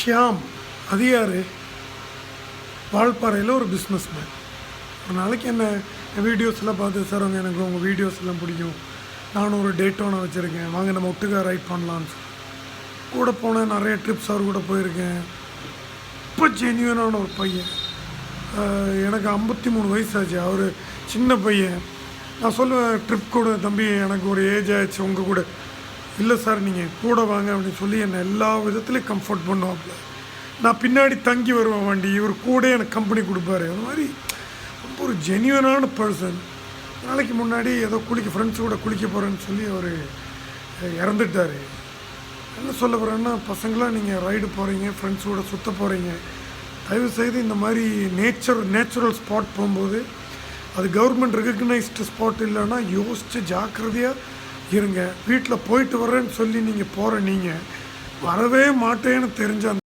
ஷியாம் அது யார்? வால்பாறையில் ஒரு பிஸ்னஸ் மேன். ஒரு நாளைக்கு என்ன வீடியோஸ்லாம் பார்த்து, சார் அவங்க எனக்கு உங்கள் வீடியோஸ் எல்லாம் பிடிக்கும், நானும் ஒரு டேட்டோனை வச்சுருக்கேன், வாங்க நம்ம ஒட்டுக்கா ரைட் பண்ணலான்னு சொல்லி கூட போனேன். நிறைய ட்ரிப்ஸ் அவர் கூட போயிருக்கேன். இப்போ ஜென்யூனான ஒரு பையன். எனக்கு 53 வயசாச்சு, அவர் சின்ன பையன். நான் சொல்லுவேன் ட்ரிப் கூட, தம்பி எனக்கு ஒரு ஏஜ் ஆகிடுச்சு உங்கள் கூட. இல்லை சார் நீங்கள் கூட வாங்க அப்படின்னு சொல்லி என்னை எல்லா விதத்துலேயும் கம்ஃபர்ட் பண்ணுவாப்புல. நான் பின்னாடி தங்கி வருவேன் வண்டி, இவர் கூட எனக்கு கம்பெனி கொடுப்பாரு. அது மாதிரி ரொம்ப ஒரு ஜென்யூனான பர்சன். நாளைக்கு முன்னாடி ஏதோ ஃப்ரெண்ட்ஸ் கூட குளிக்க போகிறேன்னு சொல்லி அவர் இறந்துட்டார். என்ன சொல்ல போகிறேன்னா, பசங்களாம் நீங்கள் ரைடு போகிறீங்க, ஃப்ரெண்ட்ஸ் கூட சுற்ற போகிறீங்க, தயவுசெய்து இந்த மாதிரி நேச்சுரல் ஸ்பாட் போகும்போது அது கவர்மெண்ட் ரெகக்னைஸ்டு ஸ்பாட் இல்லைன்னா யோசித்து ஜாக்கிரதையாக இருங்க. வீட்டில் போயிட்டு வரேன்னு சொல்லி நீங்கள் போகிற, நீங்கள் வரவே மாட்டேன்னு தெரிஞ்ச